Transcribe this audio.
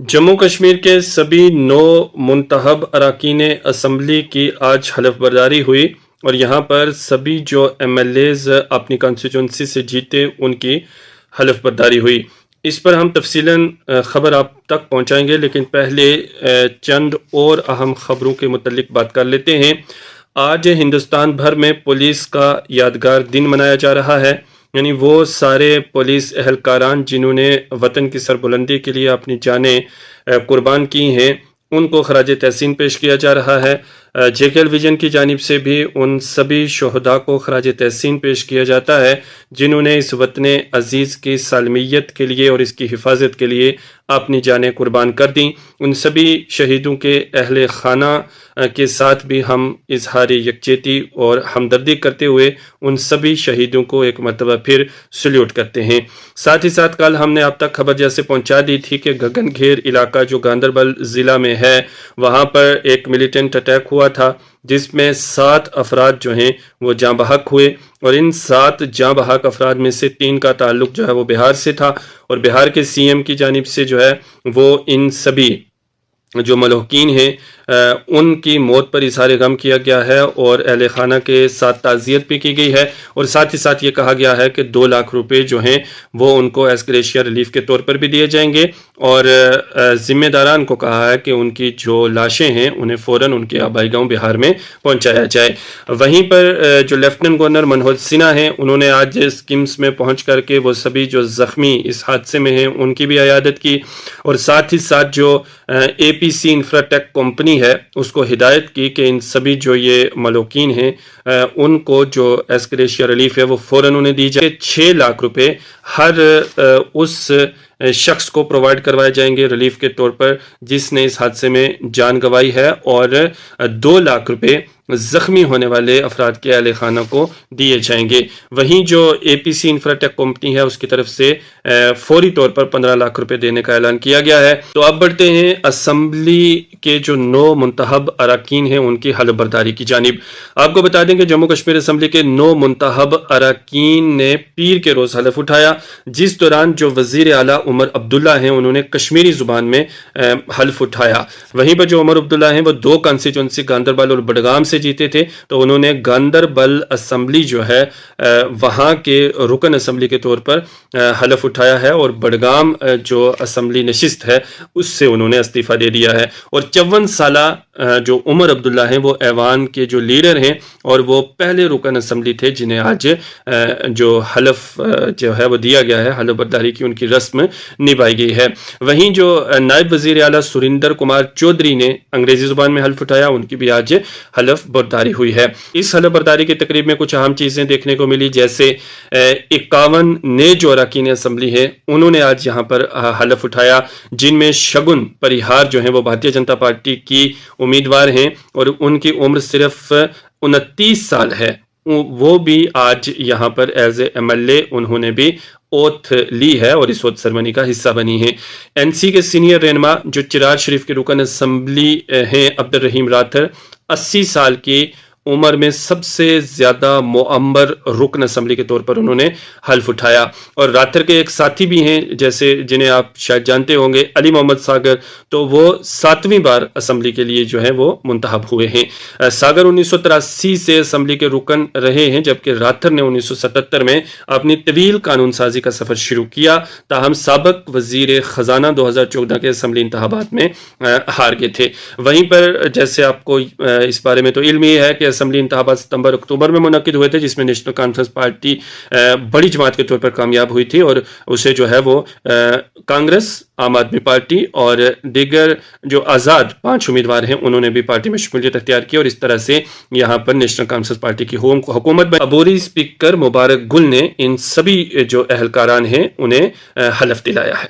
जम्मू कश्मीर के सभी 9 मुंतखब अरकान असम्बली की आज हलफ बर्दारी हुई और यहाँ पर सभी जो MLAs अपनी कॉन्स्टिट्यूंसी से जीते उनकी हलफ बर्दारी हुई। इस पर हम तफसीलन ख़बर आप तक पहुँचाएंगे, लेकिन पहले चंद और अहम ख़बरों के मुतल्लिक बात कर लेते हैं। आज हिंदुस्तान भर में पुलिस का यादगार दिन मनाया जा रहा है, यानी वो सारे पुलिस एहलकारान जिन्होंने वतन की सरबुलंदी के लिए अपनी जानें कुर्बान की हैं, उनको खराज तहसीन पेश किया जा रहा है। JKL विजन की जानिब से भी उन सभी शहदा को खराज तहसीन पेश किया जाता है जिन्होंने इस वतन अजीज़ की सालमियत के लिए और इसकी हिफाजत के लिए अपनी जानें कुर्बान कर दी। उन सभी शहीदों के अहले खाना के साथ भी हम इजहार यकजहती और हमदर्दी करते हुए उन सभी शहीदों को एक मरतबा फिर सल्यूट करते हैं। साथ ही साथ कल हमने आप तक खबर जैसे पहुंचा दी थी कि गगनघेर इलाका जो गांदरबल ज़िला में है, वहाँ पर एक मिलिटेंट अटैक हुआ था जिसमें 7 अफराद जो हैं वो जाँ बहक हुए और इन 7 जाँ बहक अफराद में से 3 का ताल्लुक जो है वो बिहार से था और बिहार के CM की जानिब से जो है वो इन सभी जो मलहूकीन हैं उनकी मौत पर इज़हार गम किया गया है और अहले खाना के साथ ताज़ियत भी की गई है और साथ ही साथ ये कहा गया है कि 2 लाख रुपए जो हैं वो उनको एस्क्रेशिया रिलीफ के तौर पर भी दिए जाएंगे और ज़िम्मेदारान को कहा है कि उनकी जो लाशें हैं उन्हें फ़ौरन उनके आबाई गाँव बिहार में पहुँचाया जाए। वहीं पर जो लेफ्टिनेंट गवर्नर मनोज सिन्हा हैं, उन्होंने आज स्कीम्स में पहुँच करके वो सभी जो ज़ख्मी इस हादसे में हैं उनकी भी इयादत की और साथ ही साथ जो APC इंफ्राटेक कंपनी है उसको हिदायत की कि इन सभी जो ये मलूकीन हैं उनको जो एस्क्रेशिया रिलीफ है वो फ़ौरन उन्हें दी जाए। 6 लाख रुपए हर उस शख्स को प्रोवाइड करवाए जाएंगे रिलीफ के तौर पर जिसने इस हादसे में जान गंवाई है और 2 लाख रुपए ज़ख्मी होने वाले अफराद के अहले खाना को दिए जाएंगे। वहीं जो APC इंफ्राटेक कंपनी है उसकी तरफ से फौरी तौर पर 15 लाख रुपए देने का ऐलान किया गया है। तो अब बढ़ते हैं असम्बली के जो 9 मुंतखब अरकान हैं उनकी हलफ बर्दारी की जानिब। आपको बता दें कि जम्मू कश्मीर असम्बली के 9 मुंतखब अरकान ने पीर के रोज़ हलफ उठाया, जिस दौरान जो वज़ीर आला उमर अब्दुल्ला हैं उन्होंने कश्मीरी ज़ुबान में हलफ उठाया। वहीं पर जो उमर अब्दुल्ला हैं वो 2 कॉन्स्टिट्यूंसी गांदरबल और बडगाम से जीते थे, तो उन्होंने गांदरबल असम्बली जो है वहाँ के रुकन असम्बली के तौर पर हलफ उठाया है और बडगाम जो असम्बली नशिस्त है उससे उन्होंने इस्तीफ़ा दे दिया है। और 54 साला जो उमर अब्दुल्ला हैं वो ऐवान के जो लीडर हैं और वो पहले रुकन असम्बली थे जिन्हें आज जो हलफ जो है वो दिया गया है, हलफ बर्दारी की उनकी रस्म निभाई गई है। वहीं जो नायब वज़ीर आला सुरिंदर कुमार चौधरी ने अंग्रेज़ी ज़ुबान में हलफ उठाया, उनकी भी आज हलफ बर्दारी हुई है। इस हलफ बर्दारी की तकरीब में कुछ अहम चीज़ें देखने को मिली, जैसे 51 नए जो अरकान असम्बली है उन्होंने आज यहाँ पर हलफ उठाया, जिनमें शगुन परिहार जो है वो भारतीय जनता पार्टी की उम्मीदवार हैं और उनकी उम्र सिर्फ 29 साल है। वो भी आज यहाँ पर एज ए MLA उन्होंने भी ओथ ली है और इस ओथ सेरेमनी का हिस्सा बनी है। NC के सीनियर रहनुमा जो चिराग शरीफ के रुकन असम्बली हैं अब्दुल रहीम राथर 80 साल की उम्र में सबसे ज़्यादा मुअम्मर रुकन असम्बली के तौर पर उन्होंने हल्फ उठाया। और राथर के एक साथी भी हैं जैसे जिन्हें आप शायद जानते होंगे, अली मोहम्मद सागर, तो वो 7वीं बार असम्बली के लिए जो है वो मुंतखब हुए हैं। सागर 1983 से असम्बली के रुकन रहे हैं, जबकि राथर ने 1977 में अपनी तवील कानून साजी का सफ़र शुरू किया, ताहम साबक वज़ीर ख़जाना 2014 के असम्बली इंतखाबात में हार गए थे। वहीं पर जैसे आपको इस बारे में तो इल्म ही है कि असम्बली इंतखाबात सितंबर अक्टूबर में मुनक्किद हुए थे, जिसमें नेशनल कॉन्फ्रेंस पार्टी बड़ी जमात के तौर पर कामयाब हुई थी और उसे जो है वो कांग्रेस, आम आदमी पार्टी और दीगर जो आज़ाद 5 उम्मीदवार हैं उन्होंने भी पार्टी में शमूलियत अख्तियार की और इस तरह से यहाँ पर नेशनल कॉन्फ्रेंस पार्टी की हुकूमत बनी। अबोरी स्पीकर मुबारक गुल ने इन सभी जो अहलकारान हैं उन्हें हलफ दिलाया है।